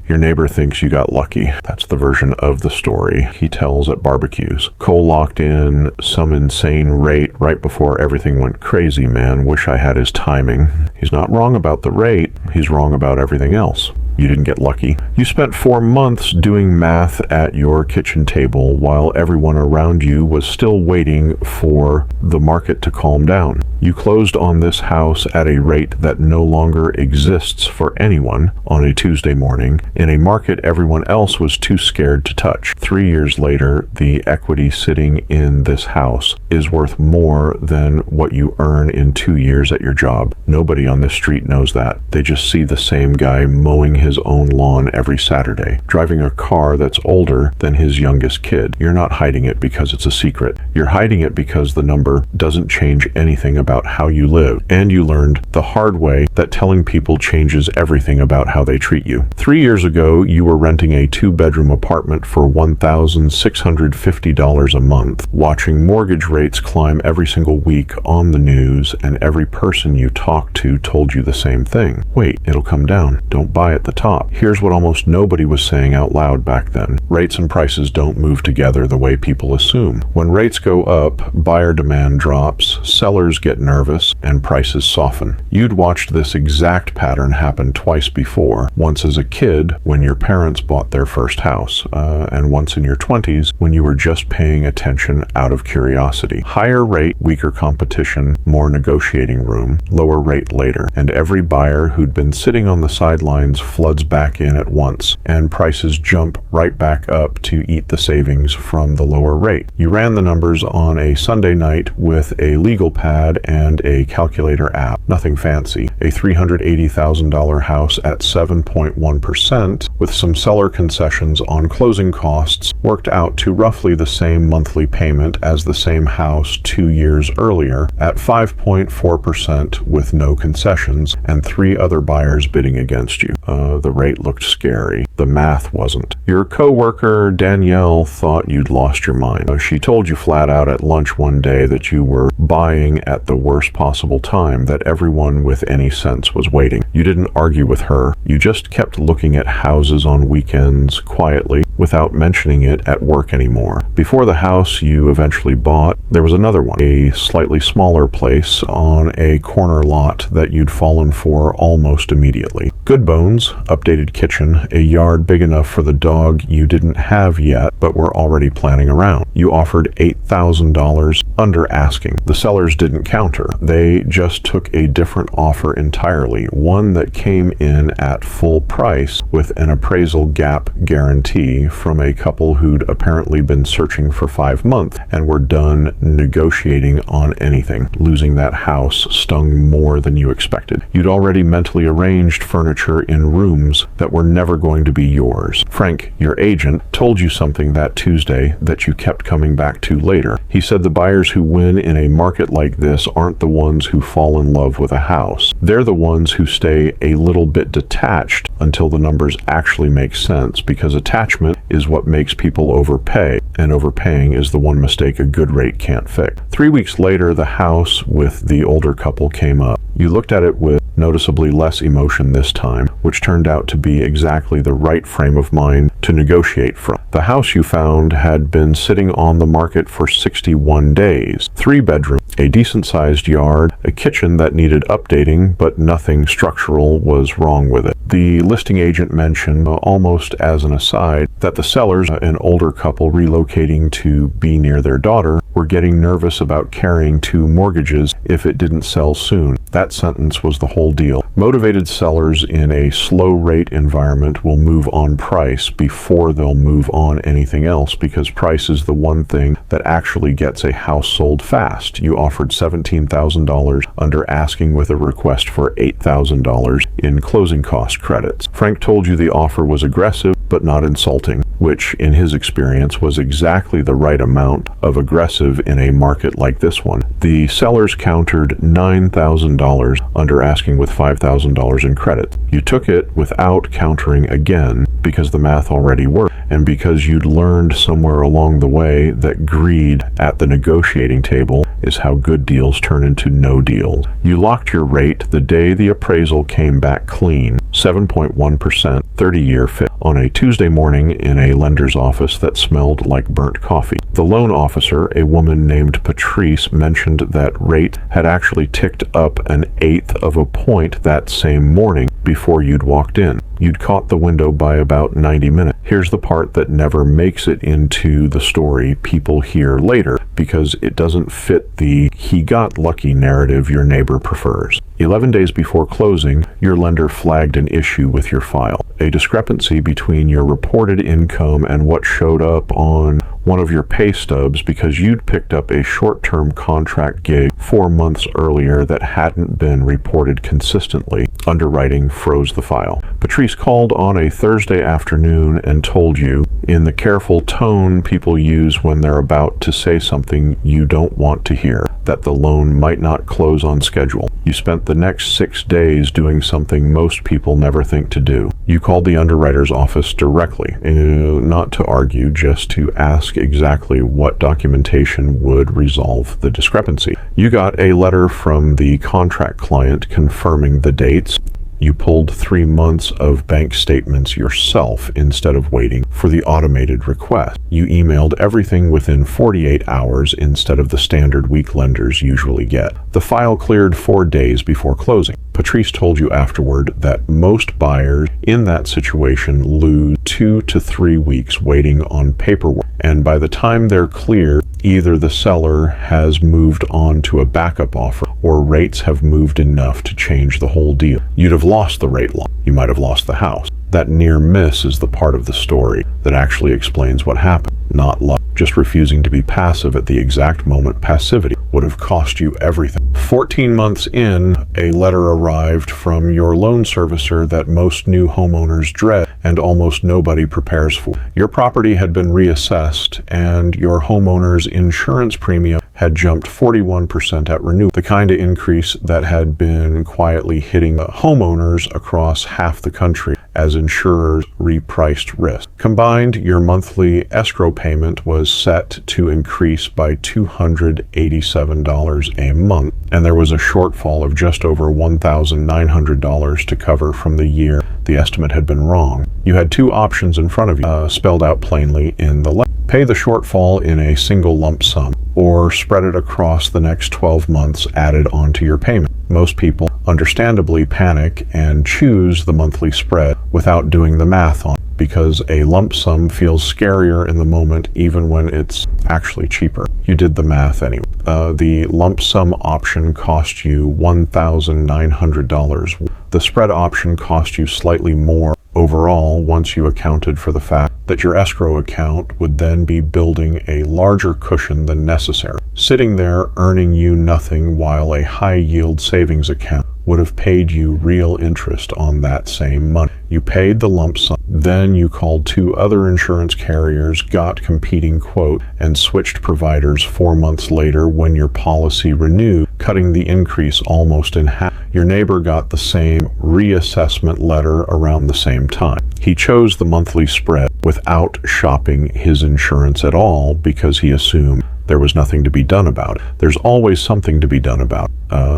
Your neighbor thinks you got lucky. That's the version of the story he tells at barbecues. Cole locked in some insane rate right before everything went crazy, man. Wish I had his timing. He's not wrong about the rate. He's wrong about everything else. You didn't get lucky. You spent 4 months doing math at your kitchen table while everyone around you was still waiting for the market to calm down. You closed on this house at a rate that no longer exists for anyone on a Tuesday morning in a market everyone else was too scared to touch. 3 years later, the equity sitting in this house is worth more than what you earn in 2 years at your job. Nobody on this street knows that. They just see the same guy mowing his own lawn every Saturday, driving a car that's older than his youngest kid. You're not hiding it because it's a secret. You're hiding it because the number doesn't change anything about how you live, and you learned the hard way that telling people changes everything about how they treat you. 3 years ago, you were renting a 2-bedroom apartment for $1,650 a month, watching mortgage rates climb every single week on the news, and every person you talked to told you the same thing. Wait, it'll come down. Don't buy at the top. Here's what almost nobody was saying out loud back then. Rates and prices don't move together the way people assume. When rates go up, buyer demand drops, sellers get nervous, and prices soften. You'd watched this exact pattern happen twice before. Once as a kid, when your parents bought their first house, and once in your 20s, when you were just paying attention out of curiosity. Higher rate, weaker competition, more negotiating room, lower rate later, and every buyer who'd been sitting on the sidelines floods back in at once, and prices jump right back up to eat the savings from the lower rate. You ran the numbers on a Sunday night with a legal pad and a calculator app. Nothing fancy. A $380,000 house at 7.1% with some seller concessions on closing costs worked out to roughly the same monthly payment as the same house 2 years earlier at 5.4% with no concessions and 3 other buyers bidding against you. The rate looked scary. The math wasn't. Your coworker, Danielle, thought you'd lost your mind. She told you flat out at lunch one day that you were buying at the worst possible time, that everyone with any sense was waiting. You didn't argue with her. You just kept looking at houses on weekends quietly without mentioning it at work anymore. Before the house you eventually bought, there was another one, a slightly smaller place on a corner lot that you'd fallen for almost immediately. Good bones, updated kitchen, a yard big enough for the dog you didn't have yet but were already planning around. You offered $8,000 under asking. The sellers didn't counter. They just took a different offer entirely, one that came in at full price with an appraisal gap guarantee from a couple who'd apparently been searching for 5 months and were done negotiating on anything. Losing that house stung more than you expected. You'd already mentally arranged furniture in rooms that were never going to be yours. Frank, your agent, told you something that Tuesday that you kept coming back to later. He said the buyers who win in a market like this aren't the ones who fall in love with a house. They're the ones who stay a little bit detached until the numbers actually make sense, because attachment is what makes people overpay, and overpaying is the one mistake a good rate can't fix. 3 weeks later, the house with the older couple came up. You looked at it with noticeably less emotion this time, which turned out to be exactly the right frame of mind to negotiate from. The house you found had been sitting on the market for 61 days. 3 bedrooms, a decent-sized yard, a kitchen that needed updating, but nothing structural was wrong with it. The listing agent mentioned, almost as an aside, that the sellers, an older couple relocating to be near their daughter, were getting nervous about carrying 2 mortgages if it didn't sell soon. That sentence was the whole deal. Motivated sellers in a slow rate environment will move on price before they'll move on anything else, because price is the one thing that actually gets a house sold fast. You offered $17,000 under asking with a request for $8,000 in closing cost credits. Frank told you the offer was aggressive but not insulting, which in his experience was exactly the right amount of aggressive in a market like this one. The sellers countered $9,000 under asking closing with $5,000 in credit. You took it without countering again because the math already worked, and because you'd learned somewhere along the way that greed at the negotiating table is how good deals turn into no deals. You locked your rate the day the appraisal came back clean, 7.1%, 30-year fixed, on a Tuesday morning in a lender's office that smelled like burnt coffee. The loan officer, a woman named Patrice, mentioned that rate had actually ticked up 1/8 of a point that same morning before you'd walked in. You'd caught the window by about 90 minutes. Here's the part that never makes it into the story people hear later because it doesn't fit the "he got lucky" narrative your neighbor prefers. 11 days before closing, your lender flagged an issue with your file, a discrepancy between your reported income and what showed up on one of your pay stubs because you'd picked up a short-term contract gig 4 months earlier that hadn't been reported consistently. Underwriting froze the file. Patrice called on a Thursday afternoon and told you, in the careful tone people use when they're about to say something you don't want to hear, that the loan might not close on schedule. You spent the next 6 days doing something most people never think to do. You called the underwriter's office directly, not to argue, just to ask exactly what documentation would resolve the discrepancy. You got a letter from the contract client confirming the dates. You pulled 3 months of bank statements yourself instead of waiting for the automated request. You emailed everything within 48 hours instead of the standard week lenders usually get. The file cleared 4 days before closing. Patrice told you afterward that most buyers in that situation lose 2 to 3 weeks waiting on paperwork, and by the time they're cleared, either the seller has moved on to a backup offer or rates have moved enough to change the whole deal. You'd have lost the rate lock. You might have lost the house. That near miss is the part of the story that actually explains what happened, not luck. Just refusing to be passive at the exact moment passivity would have cost you everything. 14 months in, a letter arrived from your loan servicer that most new homeowners dread and almost nobody prepares for. Your property had been reassessed and your homeowner's insurance premium had jumped 41% at renewal, the kind of increase that had been quietly hitting homeowners across half the country as insurers repriced risk. Combined, your monthly escrow payment was set to increase by $287 a month, and there was a shortfall of just over $1,900 to cover from the year the estimate had been wrong. You had 2 options in front of you, spelled out plainly in the letter. Pay the shortfall in a single lump sum, or spread it across the next 12 months added onto your payment. Most people understandably panic and choose the monthly spread without doing the math on it, because a lump sum feels scarier in the moment even when it's actually cheaper. You did the math anyway. The lump sum option cost you $1,900. The spread option cost you slightly more overall once you accounted for the fact that your escrow account would then be building a larger cushion than necessary, sitting there earning you nothing while a high-yield savings account would have paid you real interest on that same money. You paid the lump sum, then you called 2 other insurance carriers, got competing quote, and switched providers 4 months later when your policy renewed, cutting the increase almost in half. Your neighbor got the same reassessment letter around the same time. He chose the monthly spread without shopping his insurance at all because he assumed there was nothing to be done about it. There's always something to be done about it.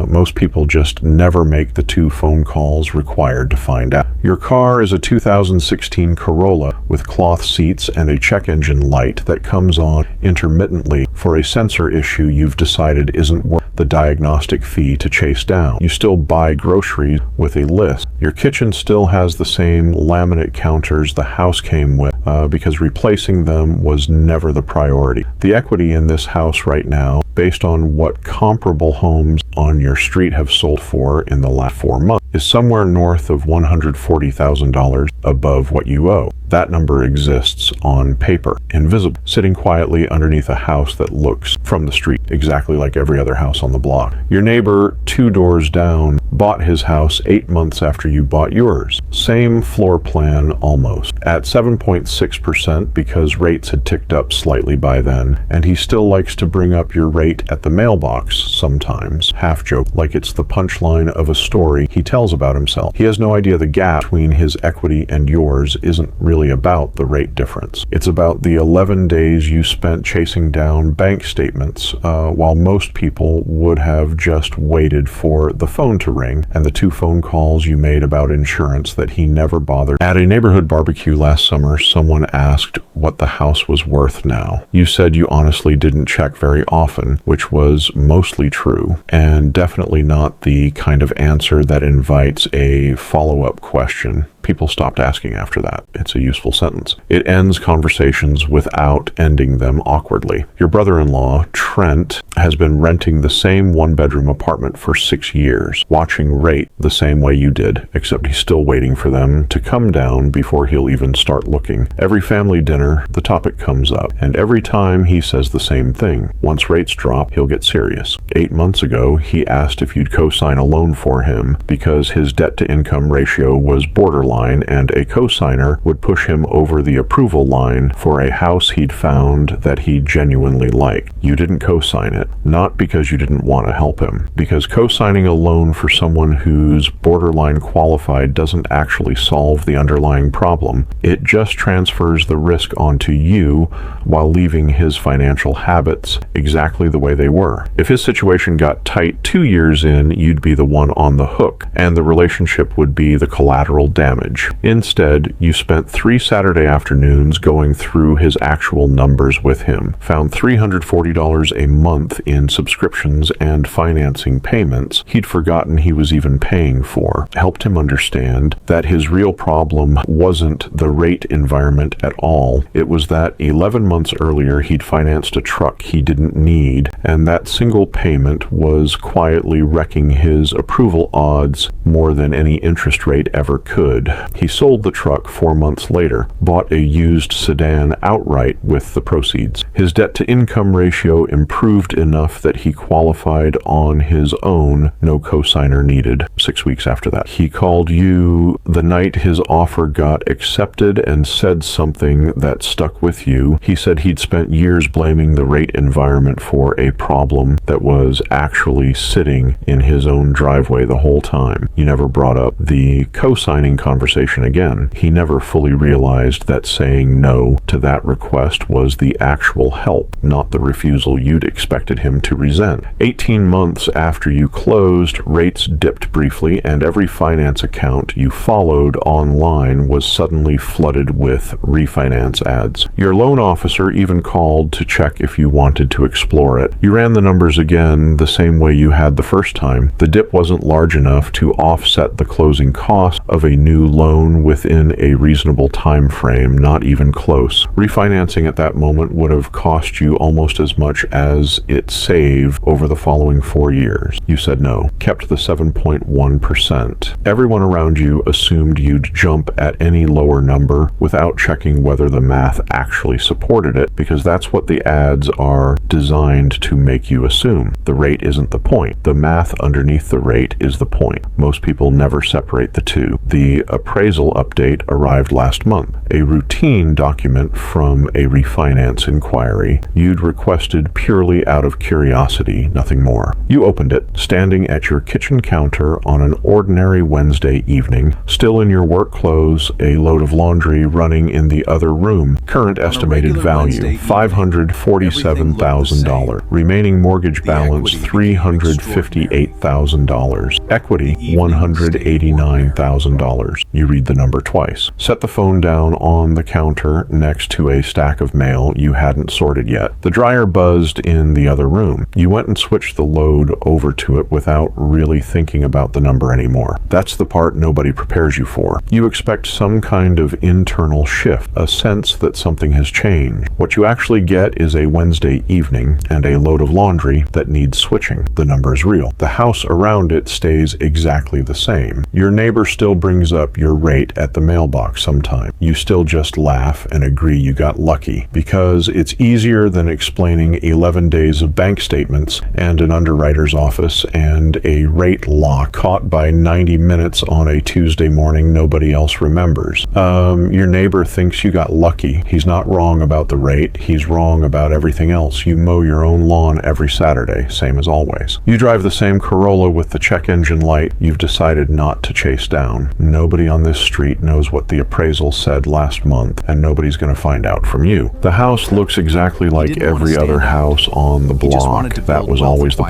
Most people just never make the 2 phone calls required to find out. Your car is a 2016 Corolla with cloth seats and a check engine light that comes on intermittently for a sensor issue you've decided isn't worth the diagnostic fee to chase down. You still buy groceries with a list. Your kitchen still has the same laminate counters the house came with because replacing them was never the priority. The equity in this house right now, based on what comparable homes on your street have sold for in the last 4 months, is somewhere north of $140,000 above what you owe. That number exists on paper, invisible, sitting quietly underneath a house that looks from the street, exactly like every other house on the block. Your neighbor 2 doors down bought his house 8 months after you bought yours. Same floor plan almost, at 7.6% because rates had ticked up slightly by then, and he still likes to bring up your rate at the mailbox sometimes, half joke, like it's the punchline of a story he tells about himself. He has no idea the gap between his equity and yours isn't really about the rate difference. It's about the 11 days you spent chasing down bank statements, while most people would have just waited for the phone to ring, and the 2 phone calls you made about insurance that he never bothered. At a neighborhood barbecue last summer, someone asked what the house was worth now. You said you honestly didn't check very often, which was mostly true, and definitely not the kind of answer that invites a follow-up question. People stopped asking after that. It's a useful sentence. It ends conversations without ending them awkwardly. Your brother-in-law, Trent, has been renting the same 1-bedroom apartment for 6 years, watching rate the same way you did, except he's still waiting for them to come down before he'll even start looking. Every family dinner, the topic comes up, and every time he says the same thing. Once rates drop, he'll get serious. 8 months ago, he asked if you'd co-sign a loan for him because his debt-to-income ratio was borderline, and a co-signer would push him over the approval line for a house he'd found that he genuinely liked. You didn't co-sign it, not because you didn't want to help him, because co-signing a loan for someone who's borderline qualified doesn't actually solve the underlying problem. It just transfers the risk onto you while leaving his financial habits exactly the way they were. If his situation got tight 2 years in, you'd be the one on the hook, and the relationship would be the collateral damage. Instead, you spent 3 Saturday afternoons going through his actual numbers with him, found $340 a month in subscriptions and financing payments he'd forgotten he was even paying for, helped him understand that his real problem wasn't the rate environment at all. It was that 11 months earlier he'd financed a truck he didn't need, and that single payment was quietly wrecking his approval odds more than any interest rate ever could. He sold the truck 4 months later, bought a used sedan outright with the proceeds. His debt-to-income ratio improved enough that he qualified on his own, no cosigner needed. 6 weeks after that, he called you the night his offer got accepted and said something that stuck with you. He said he'd spent years blaming the rate environment for a problem that was actually sitting in his own driveway the whole time. You never brought up the co-signing conversation again. He never fully realized that saying no to that request was the actual help, not the refusal you'd expected him to resent. 18 months after you closed, rates dipped briefly, and every finance account you followed online was suddenly flooded with refinance ads. Your loan officer even called to check if you wanted to explore it. You ran the numbers again the same way you had the first time. The dip wasn't large enough to offset the closing cost of a new loan within a reasonable time frame, not even close. Refinancing at that moment would have cost you almost as much as it saved over the following 4 years. You said no, kept the 7.1%. Everyone around you assumed you'd jump at any lower number without checking whether the math actually supported it, because that's what the ads are designed to make you assume. The rate isn't the point. The math underneath the rate is the point. Most people never separate the two. The appraisal update arrived last month, a routine document from a refinance inquiry you'd requested purely out of curiosity, nothing more. You opened it, standing at your kitchen counter on an ordinary Wednesday evening, still in your work clothes, a load of laundry running in the other room. Current estimated value, $547,000. Remaining mortgage balance, $358,000. Equity, $189,000. You read the number twice. Set the phone down on the counter next to a stack of mail you hadn't sorted yet. The dryer buzzed in the other room. You went and switched the load over to it without really thinking about the number anymore. That's the part nobody prepares you for. You expect some kind of internal shift, a sense that something has changed. What you actually get is a Wednesday evening and a load of laundry that needs switching. The number is real. The house around it stays exactly the same. Your neighbor still brings up your rate at the mailbox sometime. You still just laugh and agree you got lucky, because it's easier than explaining 11 days of bank statements and an underwriter's office and a rate lock caught by 90 minutes on a Tuesday morning nobody else remembers. Your neighbor thinks you got lucky. He's not wrong about the rate. He's wrong about everything else. You mow your own lawn every Saturday, same as always. You drive the same Corolla with the check engine light you've decided not to chase down. Nobody on this street knows what the appraisal said last month, and nobody's going to find out from you. The house looks exactly like every other house on the block. That was always the